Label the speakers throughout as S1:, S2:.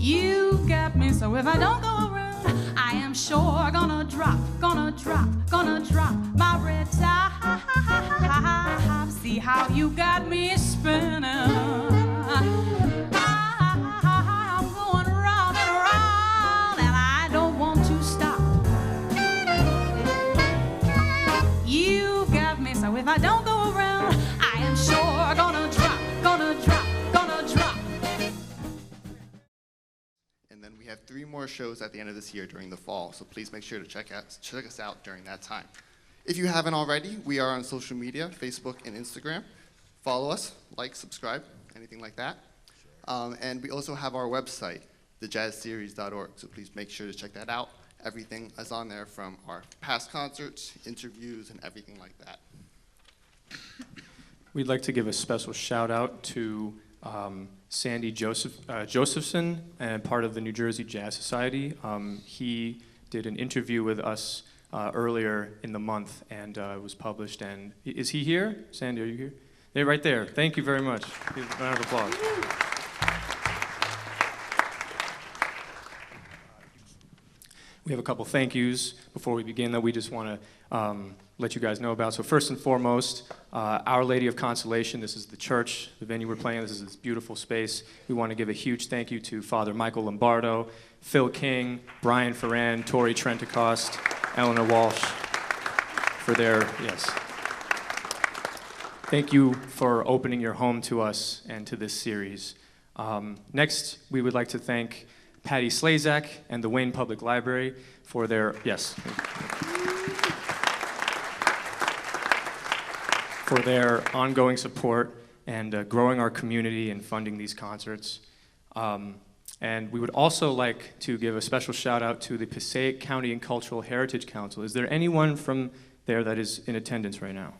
S1: You got me, so if I don't go around, I am sure gonna drop my red top. See how you got me spinning. I'm going round and round, and I don't want to stop. You got me, so if I don't go around, I am sure gonna drop.
S2: And then we have 3 more shows at the end of this year during the fall, so please make sure to check us out during that time. If you haven't already, we are on social media, Facebook and Instagram. Follow us, like, subscribe, anything like that. And we also have our website, thejazzseries.org, so please make sure to check that out. Everything is on there from our past concerts, interviews, and everything like that.
S3: We'd like to give a special shout out to Sandy Josephson, and part of the New Jersey Jazz Society. He did an interview with us earlier in the month, and it was published. And is he here? Sandy, are you here? They're right there. Thank you very much. Give a round of applause. We have a couple thank yous before we begin that we just want to let you guys know about. So first and foremost, Our Lady of Consolation. This is the church, the venue we're playing. This is this beautiful space. We want to give a huge thank you to Father Michael Lombardo, Phil King, Brian Ferran, Tori Trentacost, Eleanor Walsh for their, yes. Thank you for opening your home to us and to this series. Next, we would like to thank Patty Slazak and the Wayne Public Library for their, yes, for their ongoing support and growing our community and funding these concerts. And we would also like to give a special shout out to the Passaic County and Cultural Heritage Council. Is there anyone from there that is in attendance right now?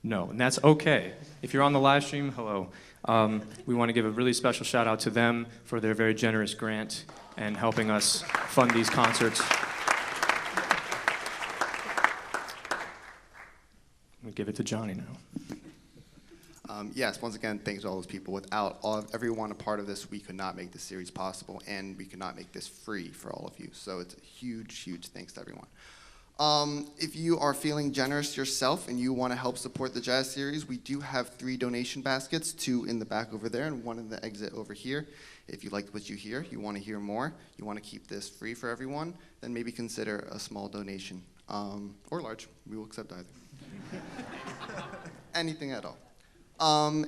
S3: No, and that's okay. If you're on the live stream, hello. We want to give a really special shout out to them for their very generous grant and helping us fund these concerts. We'll give it to Jonny now.
S2: Yes, once again, thanks to all those people. Without everyone a part of this, we could not make this series possible, and we could not make this free for all of you. So it's a huge, huge thanks to everyone. If you are feeling generous yourself and you want to help support the Jazz Series, we do have 3 donation baskets, 2 in the back over there and 1 in the exit over here. If you liked what you hear, you want to hear more, you want to keep this free for everyone, then maybe consider a small donation, or large. We will accept either. Anything at all.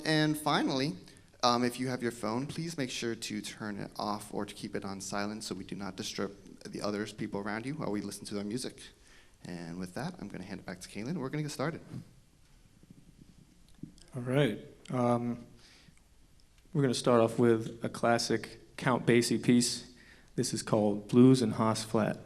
S2: And finally, if you have your phone, please make sure to turn it off or to keep it on silent so we do not disturb the other people around you while we listen to their music. And with that, I'm going to hand it back to Caelan, and we're going to get started.
S3: All right. We're going to start off with a classic Count Basie piece. This is called Blues in Haas Flat.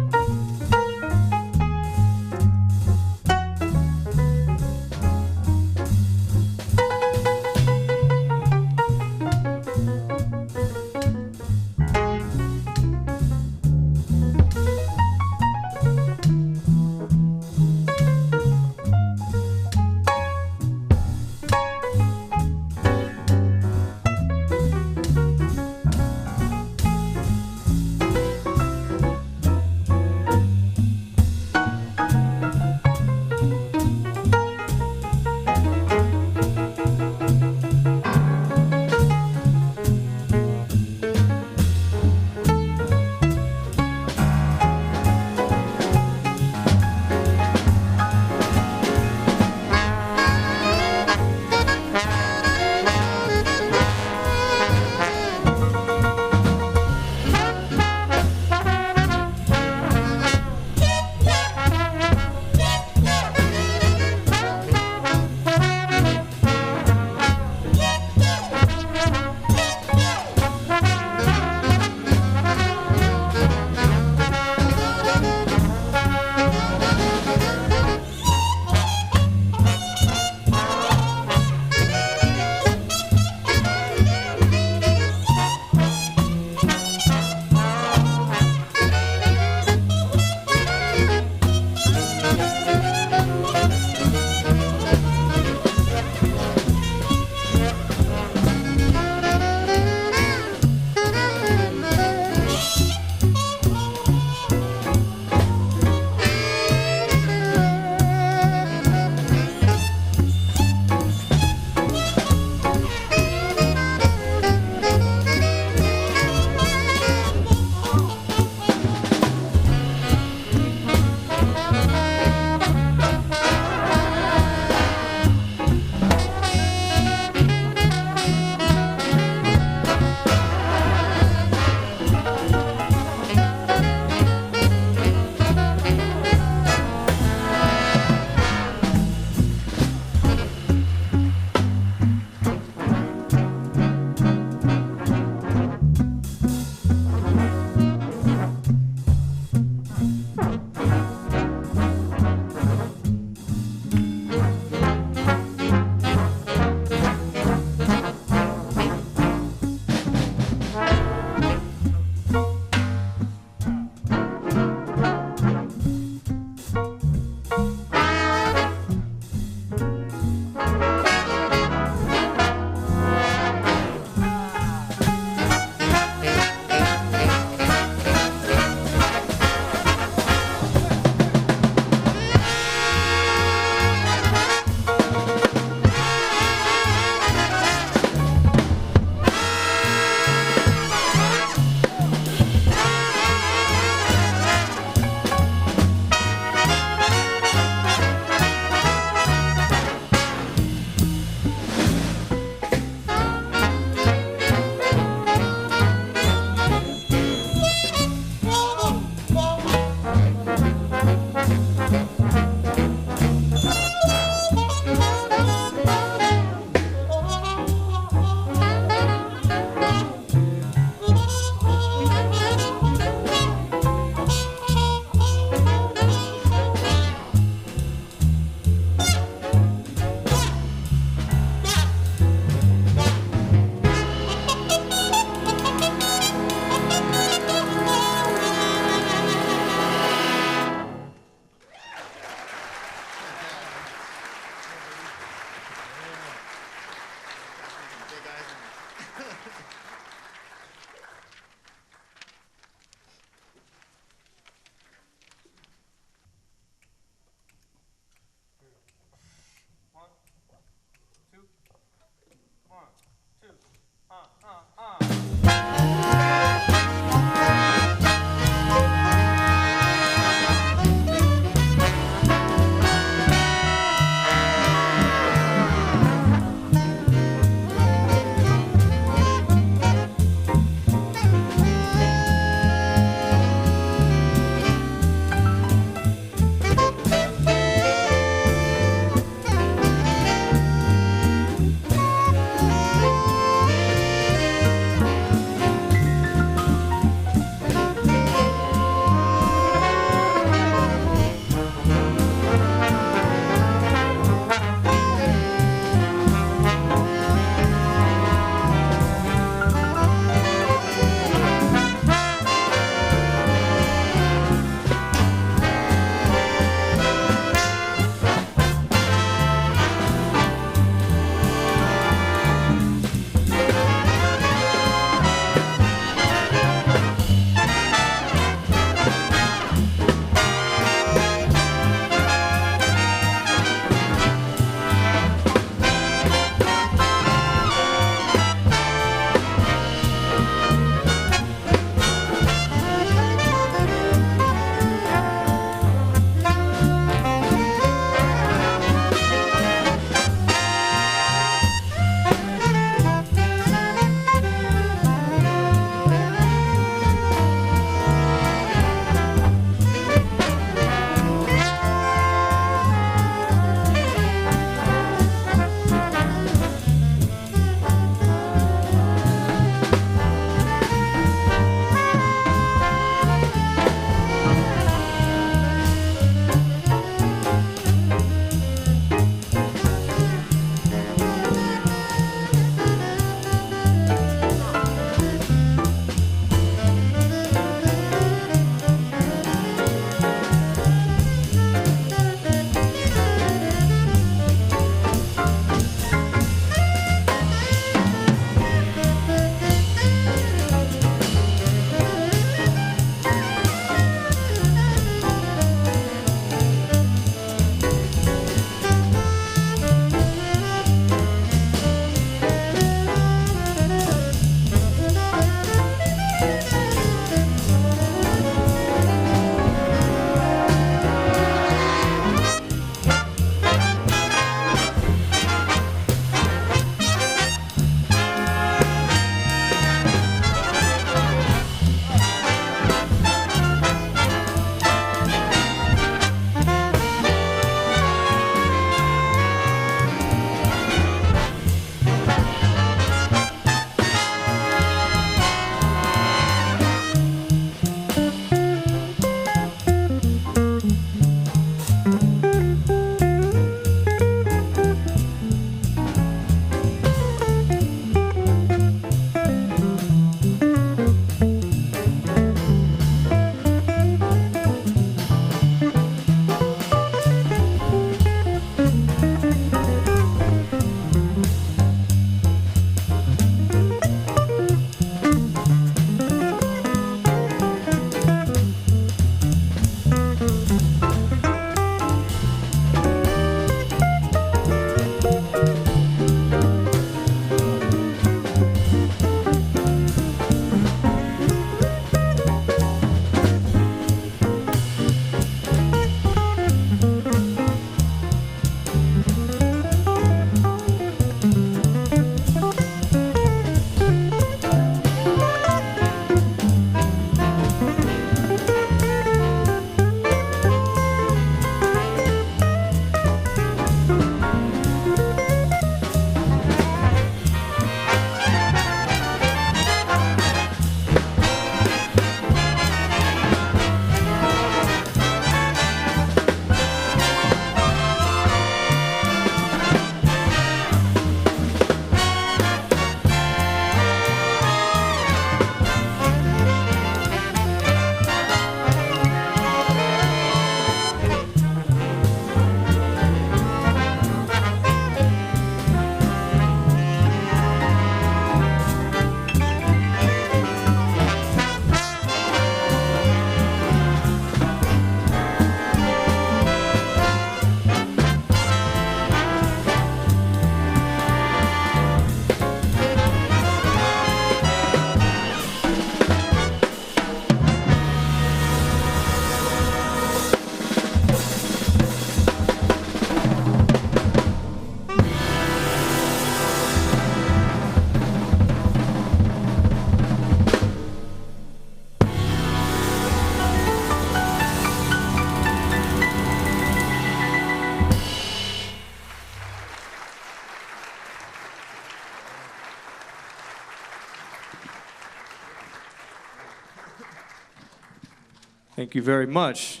S3: Thank you very much.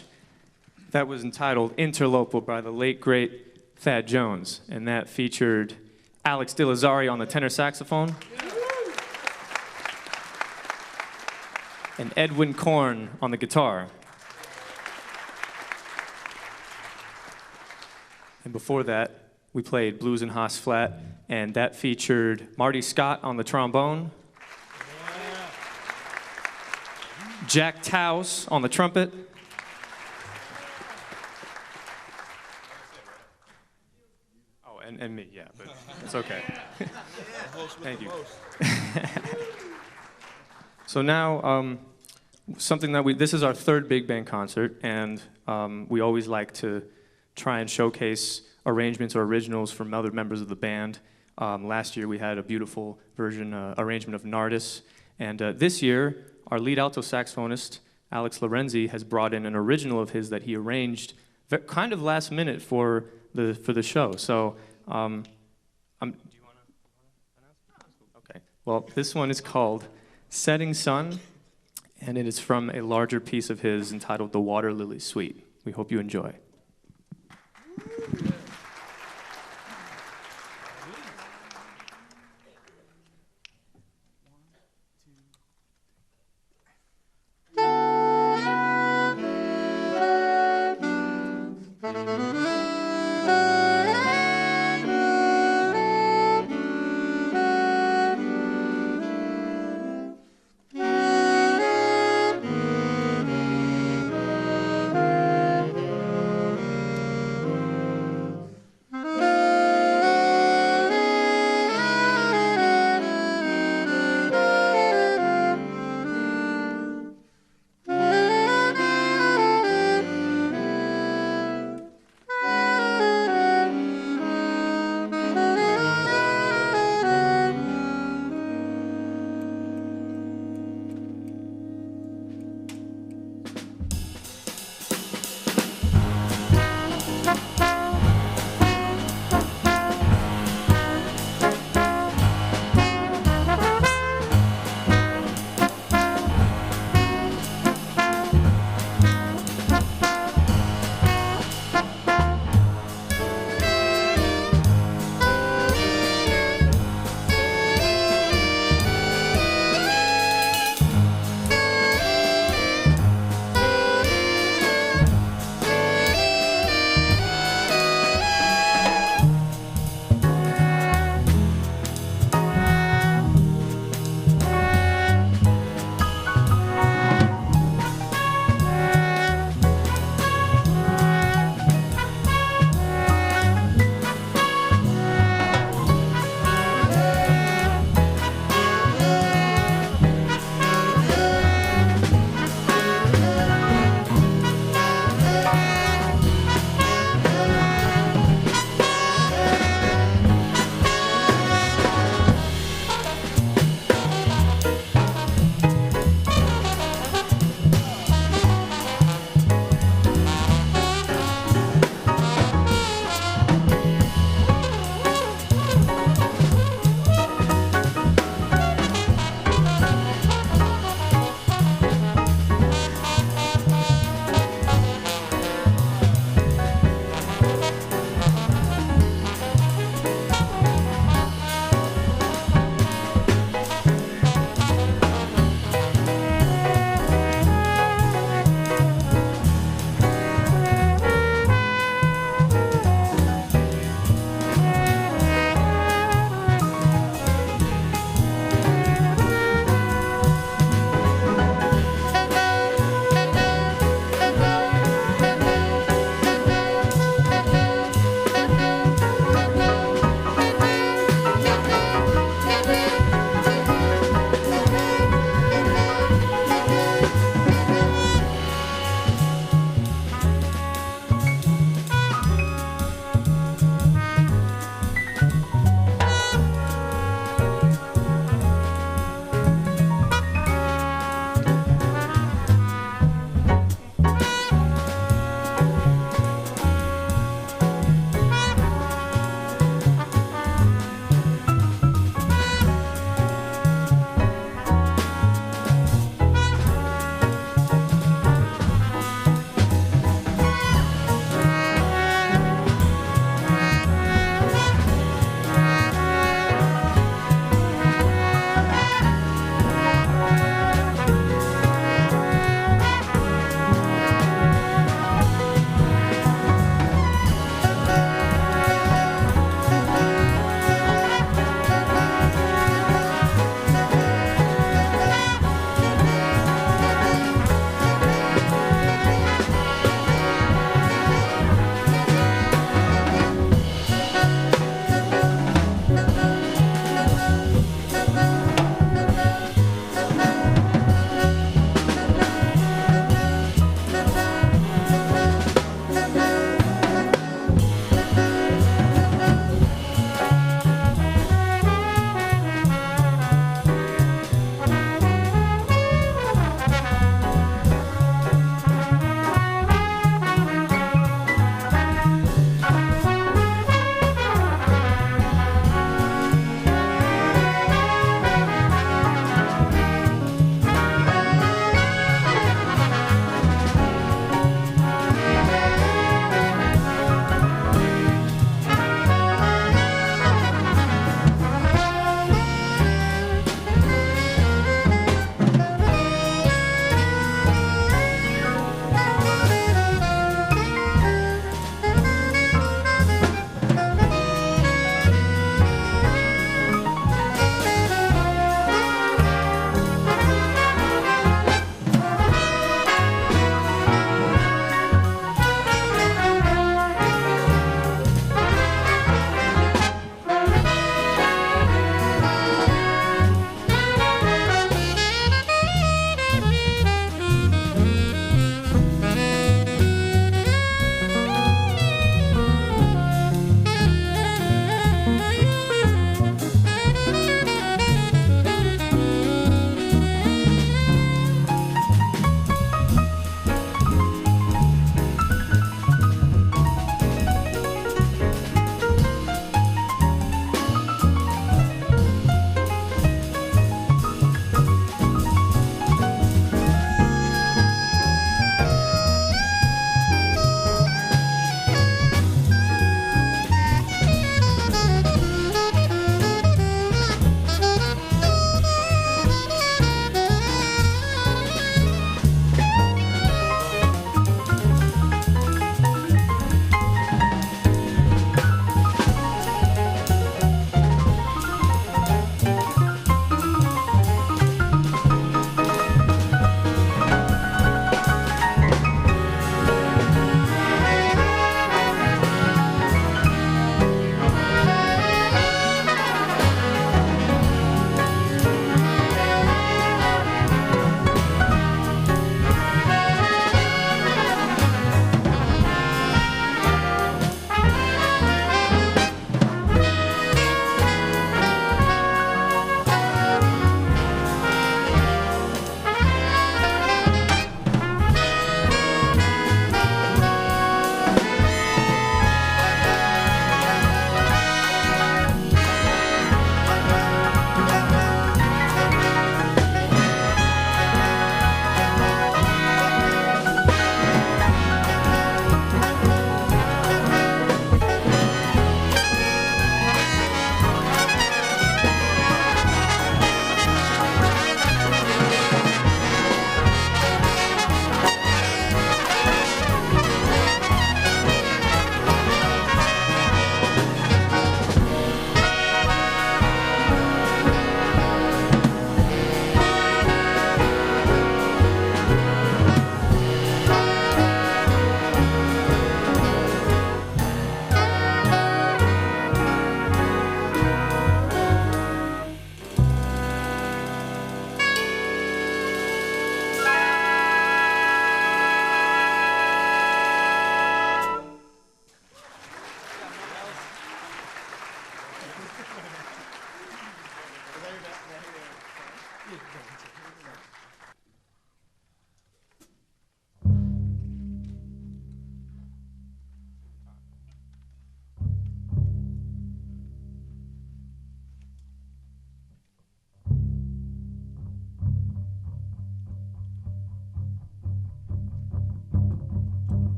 S3: That was entitled Interloper by the late, great Thad Jones, and that featured Alex de Lazzari on the tenor saxophone, and Edwin Corne on the guitar. And before that, we played Blues and Haas Flat, and that featured Marty Scott on the trombone, Jack Towse on the trumpet, oh, and me, yeah, but it's okay. Thank you. So now, something that this is our third big band concert, and we always like to try and showcase arrangements or originals from other members of the band. Last year we had a beautiful arrangement of Nardis, and this year our lead alto saxophonist, Alex Laurenzi, has brought in an original of his that he arranged kind of last minute for the show. So, do you want to announce? Okay. Well, this one is called Setting Sun, and it is from a larger piece of his entitled The Water Lily Suite. We hope you enjoy.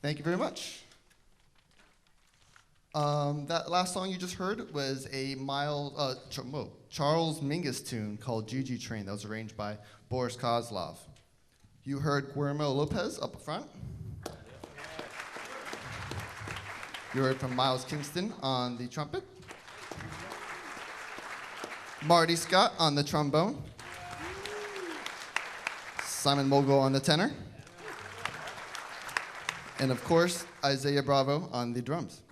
S2: Thank you very much. That last song you just heard was a Charles Mingus tune called Juju Train that was arranged by Boris Kozlov. You heard Guilermo Lopez up front. You heard from Miles Kingston on the trumpet. Marty Scott on the trombone. Simon Mogul on the tenor. And of course, Isaiah Bravo on the drums.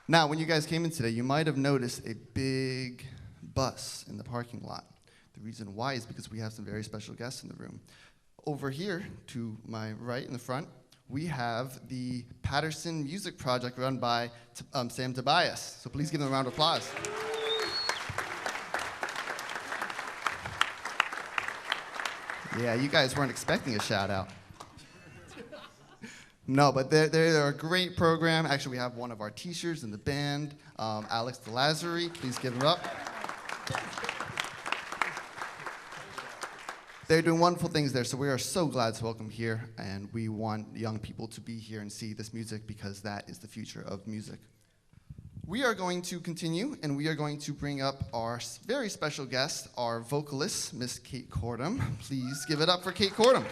S2: Now, when you guys came in today, you might have noticed a big bus in the parking lot. The reason why is because we have some very special guests in the room. Over here, to my right in the front, we have the Paterson Music Project run by Sam Tobias. So please give them a round of applause. Yeah, you guys weren't expecting a shout out. No, but they're a great program. Actually, we have one of our teachers in the band, Alex the Lazzari. Please give him up. They're doing wonderful things there, so we are so glad to welcome here, and we want young people to be here and see this music because that is the future of music. We are going to continue, and we are going to bring up our very special guest, our vocalist, Miss Kate Kortum. Please give it up for Kate Kortum.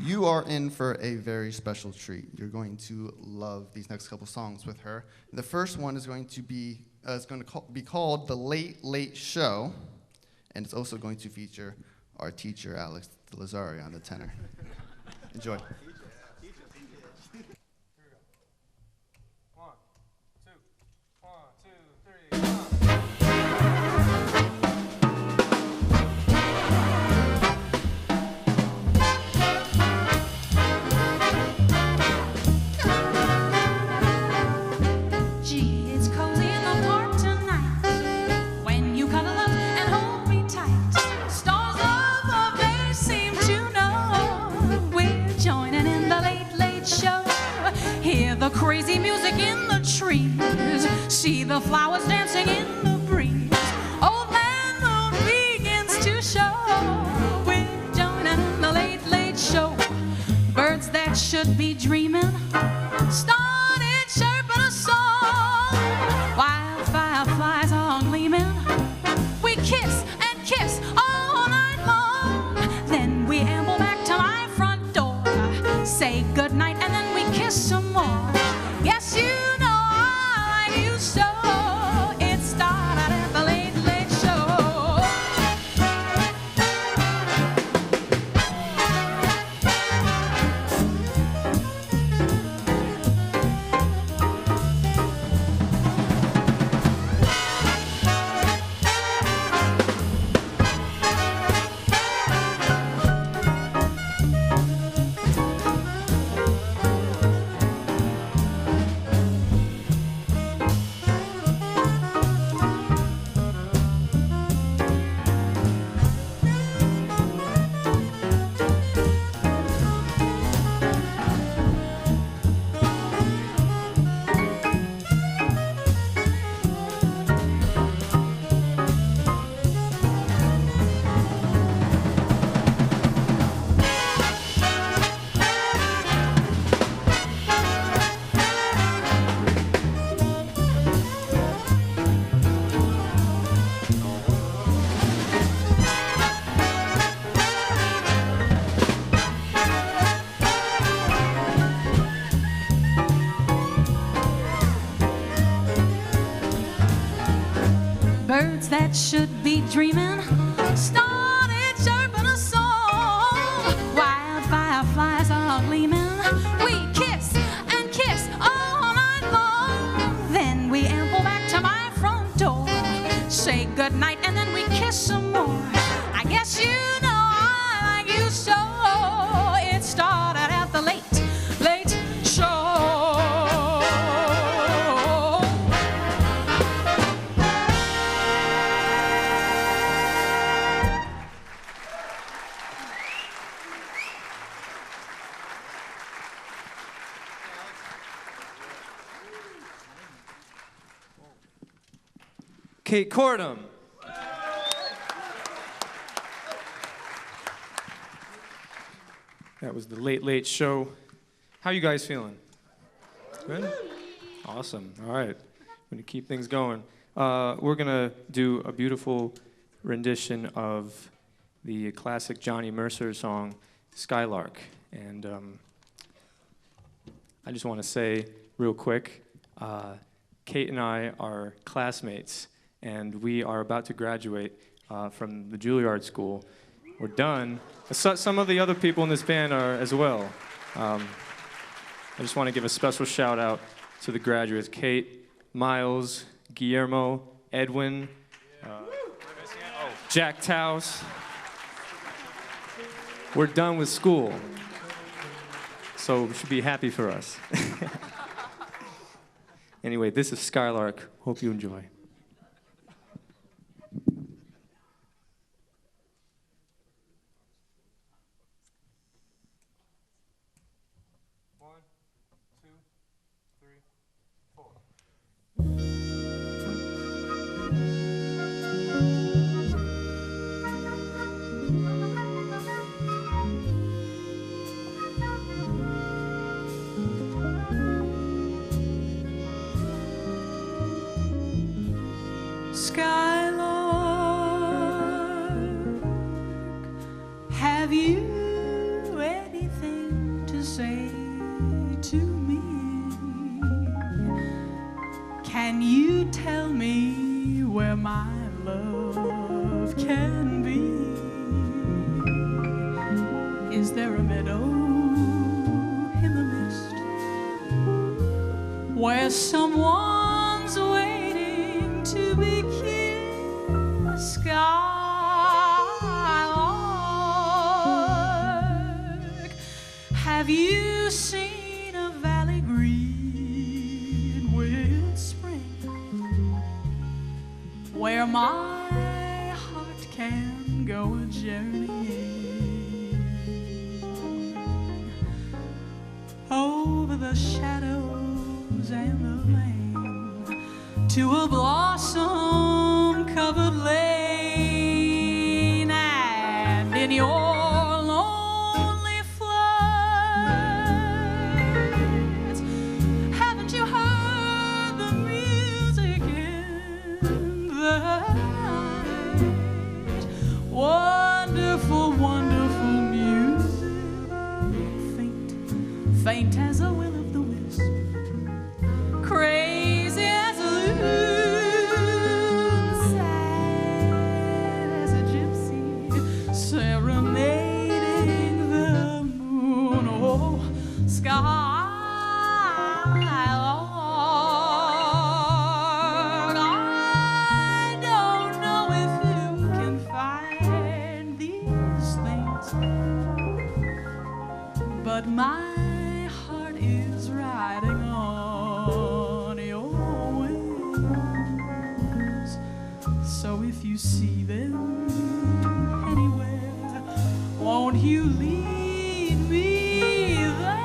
S2: You are in for a very special treat. You're going to love these next couple songs with her. The first one is going to be called The Late Late Show, and it's also going to feature our teacher, Alex Lazzari, on the tenor. Enjoy.
S1: The crazy music in the trees, see the flowers dancing in the breeze. Old man moon begins to show. We're joining in the late, late show. Birds that should be dreaming started chirping a song. Wild fireflies are gleaming. We kiss and kiss all night long. Then we amble back to my front door, say goodnight, and then we kiss some more. Yes, you know I like you so. It started at the late, late show. Birds that should be dreaming started chirping a song. Wild fireflies are gleaming. We kiss and kiss all night long. Then we amble back to my front door, say goodnight, and then we kiss some more. I guess you know I like you so. It started at the late, late show.
S3: Kate Kortum. That was the Late Late Show. How you guys feeling? Good? Awesome. All right. I'm going to keep things going. We're going to do a beautiful rendition of the classic Johnny Mercer song, Skylark. And I just want to say real quick, Kate and I are classmates, and we are about to graduate from the Juilliard School. We're done. Some of the other people in this band are as well. I just want to give a special shout out to the graduates, Kate, Miles, Guillermo, Edwin, Jack Towse. We're done with school, so you should be happy for us. Anyway, this is Skylark. Hope you enjoy.
S1: Have you anything to say to me? Can you tell me where my love can be? Is there a meadow in the mist where someone's waiting to be kissed? Skylark, have you seen a valley green with spring, where my heart can go a journeying over the shadows and the lane to a blossom-covered lane, and in your lonely floods, haven't you heard the music in the night? Wonderful, wonderful music, faint, faint as a will-o'-the-wisp, crazy as a loon, sad as a gypsy, serenading the moon. Oh, Skylark, I don't know if you can find these things, but my heart is riding on your wings. So if you see them anywhere, won't you lead me there?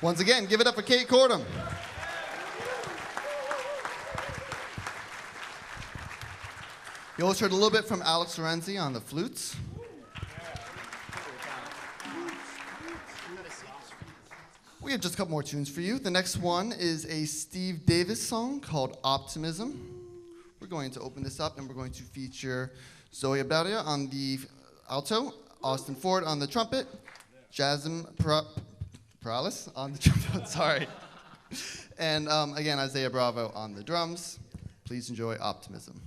S2: Once again, give it up for Kate Kortum. You also heard a little bit from Alex Laurenzi on the flutes. We have just a couple more tunes for you. The next one is a Steve Davis song called Optimism. We're going to open this up and we're going to feature Zoe Obadia on the alto, Austin Ford on the trumpet, Jasim Perales on the trumpet, sorry. And again, Isaiah Bravo on the drums. Please enjoy Optimism.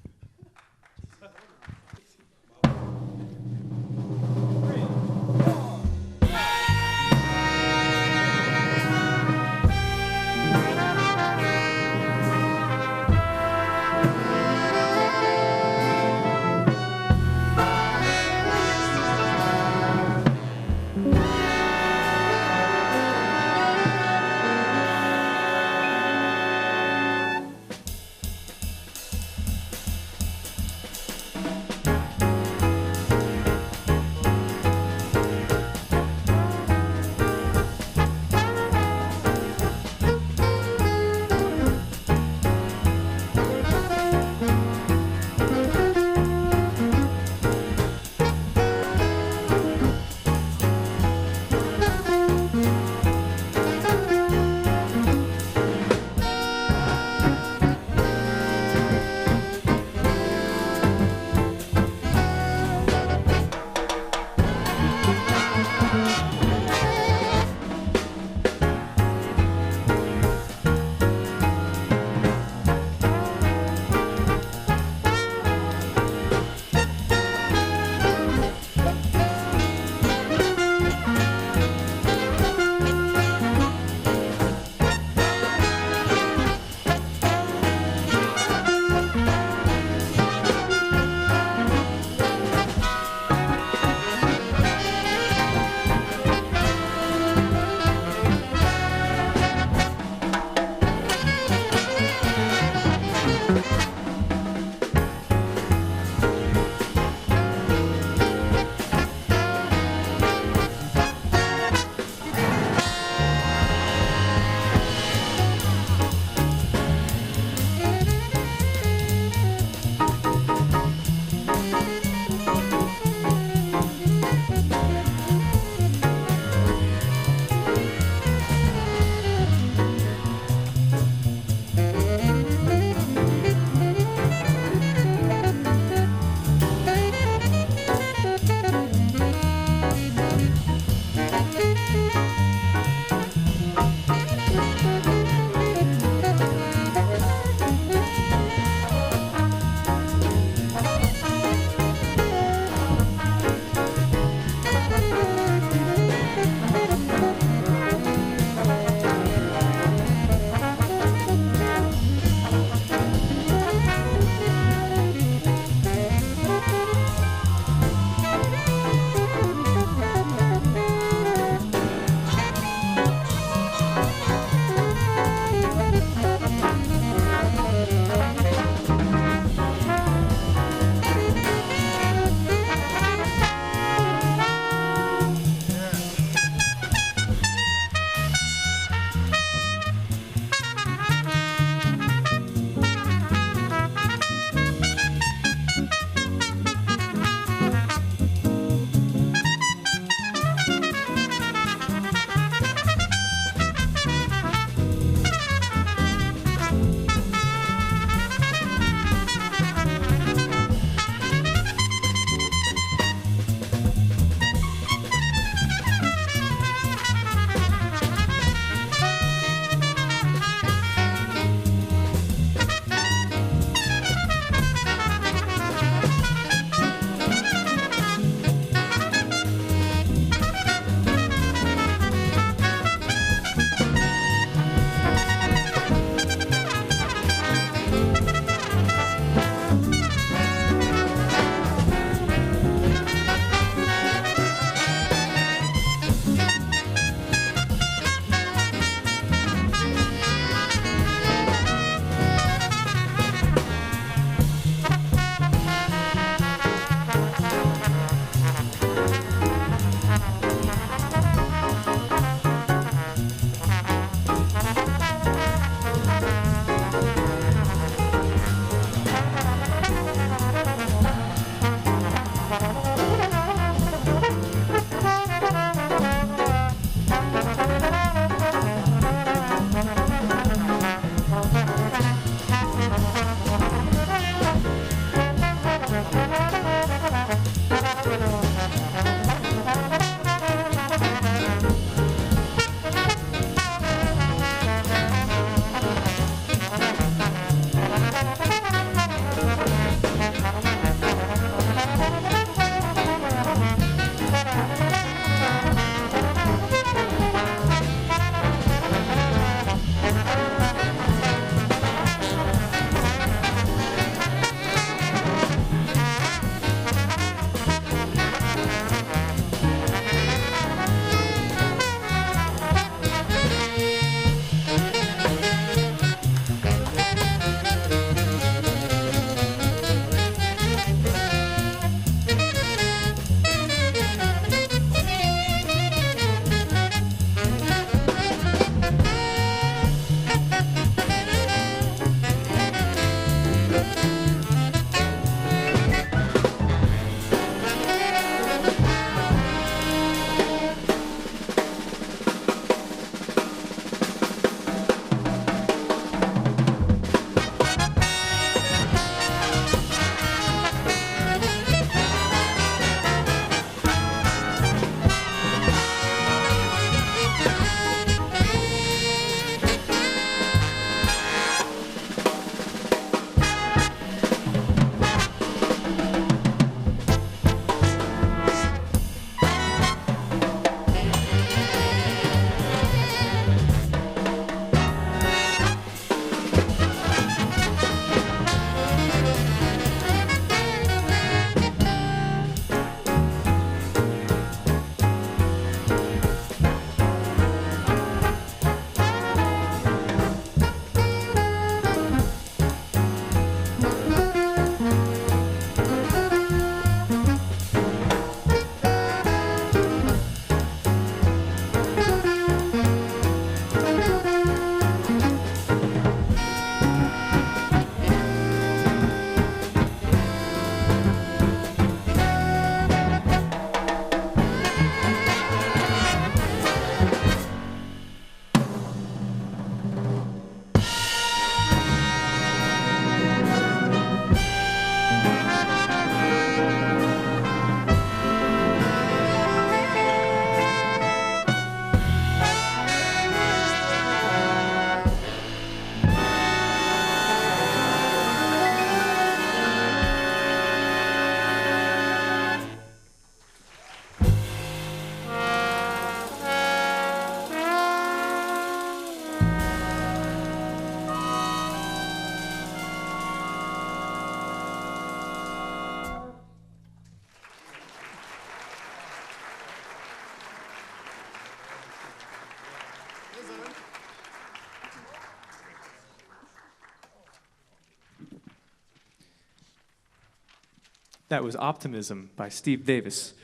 S3: That was Optimism by Steve Davis,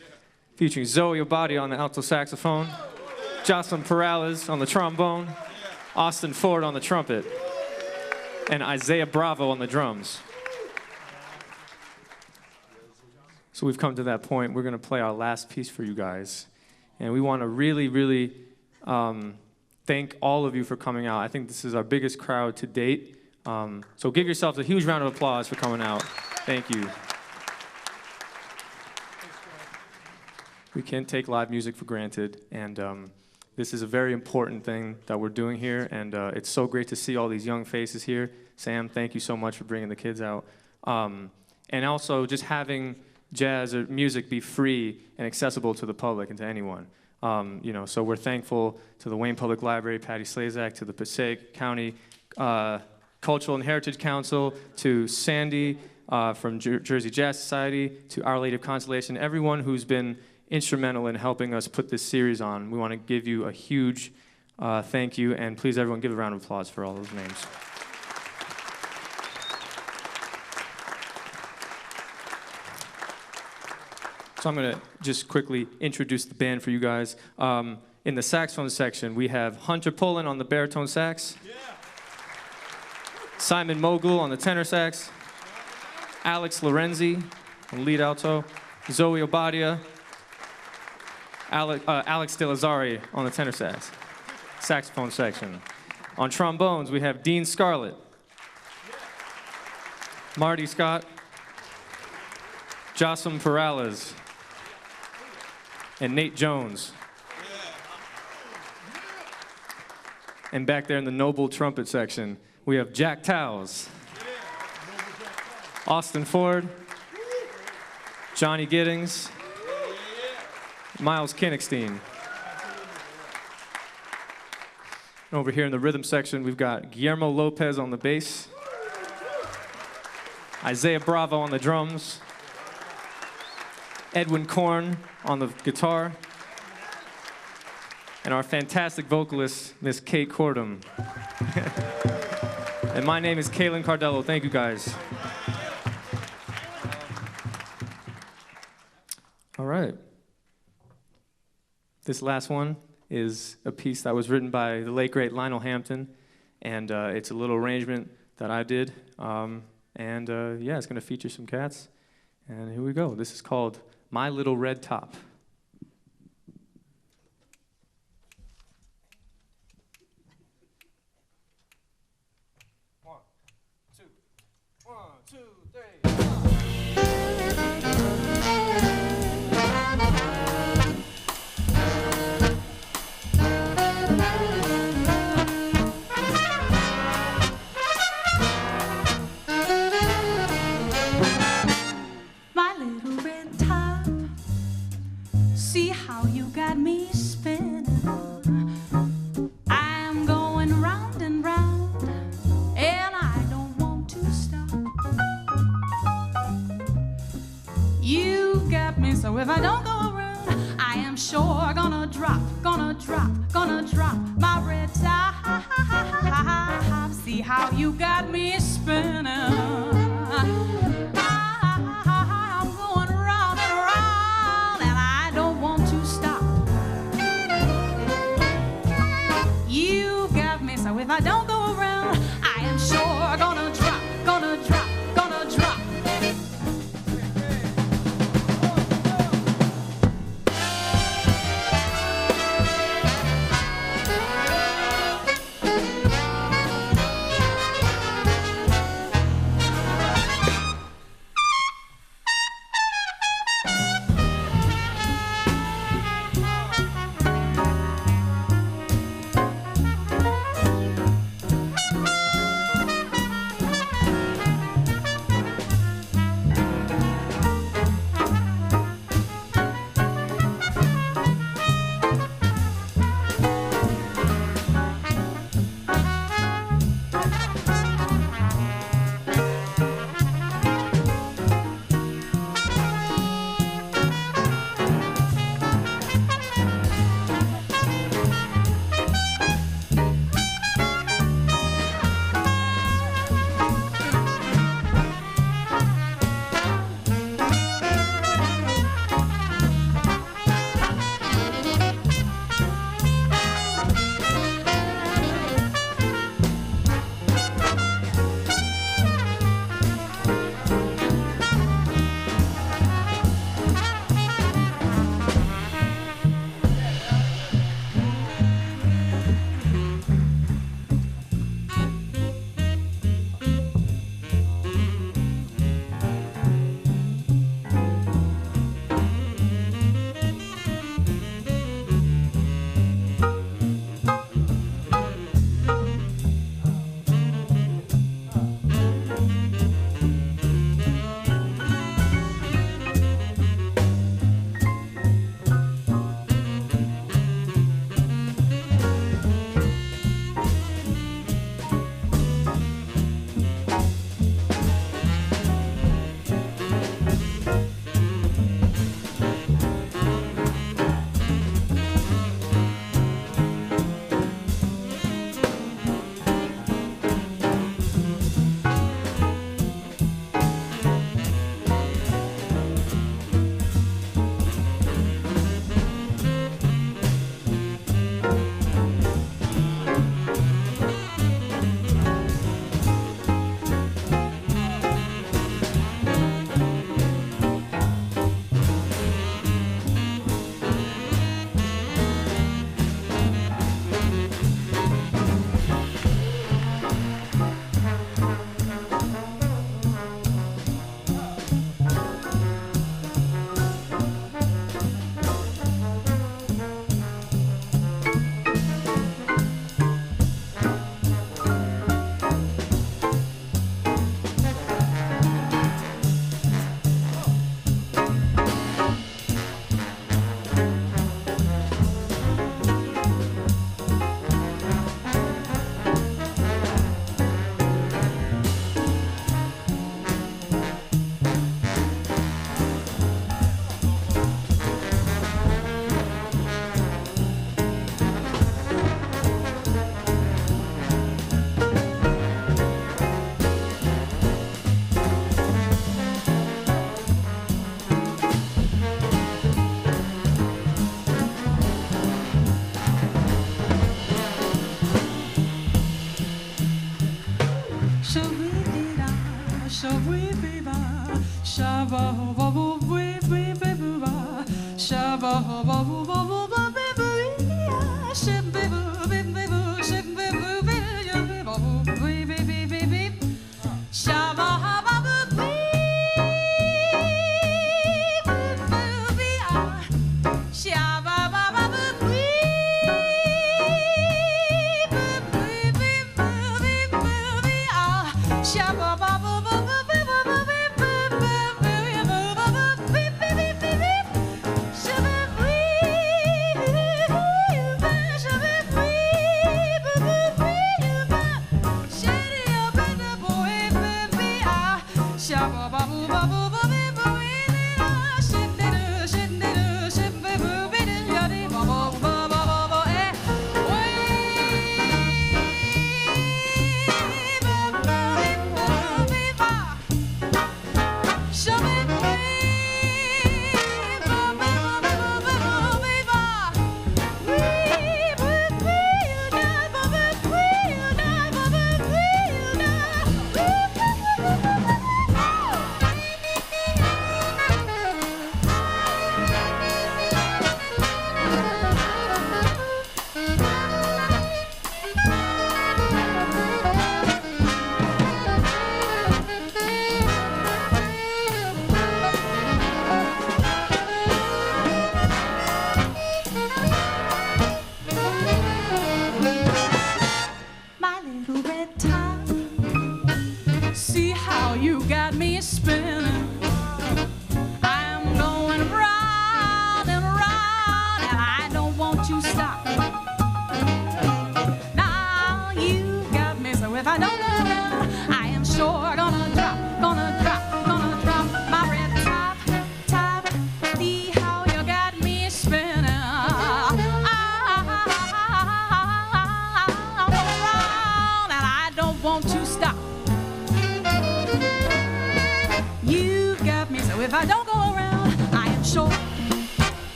S3: featuring Zoe Obadia on the alto saxophone, Jasim Perales on the trombone, Austin Ford on the trumpet, and Isaiah Bravo on the drums. So we've come to that point. We're going to play our last piece for you guys. And we want to really, really thank all of you for coming out. I think this is our biggest crowd to date. So give yourselves a huge round of applause for coming out. Thank you. We can't take live music for granted, and this is a very important thing that we're doing here, and it's so great to see all these young faces here. Sam, thank you so much for bringing the kids out. And also just having jazz or music be free and accessible to the public and to anyone. So we're thankful to the Wayne Public Library, Patty Slazak, to the Passaic County Cultural and Heritage Council, to Sandy from Jersey Jazz Society, to Our Lady of Consolation, everyone who's been instrumental in helping us put this series on. We want to give you a huge thank you, and please everyone give a round of applause for all those names. So I'm going to just quickly introduce the band for you guys. In the saxophone section, we have Hunter Pullen on the baritone sax, Simon Mogul on the tenor sax, Alex Laurenzi on lead alto, Zoe Obadia, Alex De Lazzari on the tenor sax, saxophone section. On trombones, we have Dean Scarlett, Marty Scott, Jasim Perales, and Nate Jones. And back there in the noble trumpet section, we have Jack Towse, Austin Ford, Jonny Gittings, Miles Keingstein. And over here in the rhythm section, we've got Guilermo Lopez on the bass, Isaiah Bravo on the drums, Edwin Corne on the guitar, and our fantastic vocalist, Miss Kate Kortum. And my name is Caelan Cardello. Thank you, guys. All right. This last one is a piece that was written by the late, great Lionel Hampton, and it's a little arrangement that I did. Yeah, it's going to feature some cats. And here we go. This is called My Little Red Top.
S1: So if I don't go around, I am sure gonna drop my red top. See how you got me spinning. I'm going round and round, and I don't want to stop. You got me, so if I don't go around, I am sure gonna drop.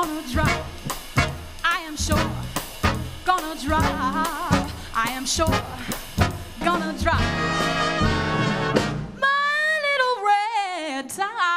S1: gonna drop. I am sure gonna drop. I am sure gonna drop my little red tie.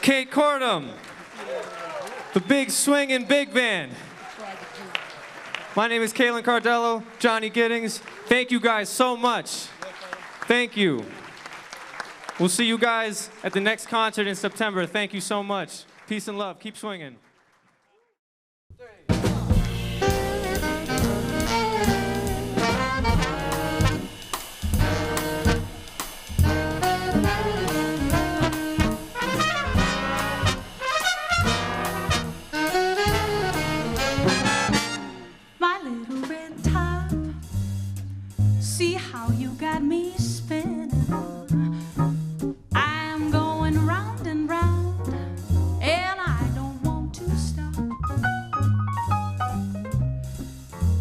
S3: Kate Kortum, the big swinging big band. My name is Caelan Cardello, Jonny Gittings. Thank you guys so much. Thank you. We'll see you guys at the next concert in September. Thank you so much. Peace and love. Keep swinging.
S1: See how you got me spinning. I'm going round and round, and I don't want to stop.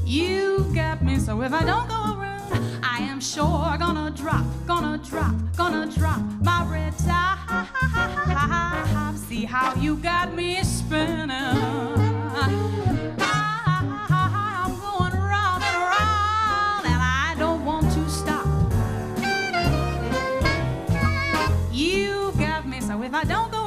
S1: You got me, so if I don't go around, I am sure gonna drop my red tie. See how you got me spinning. If I don't go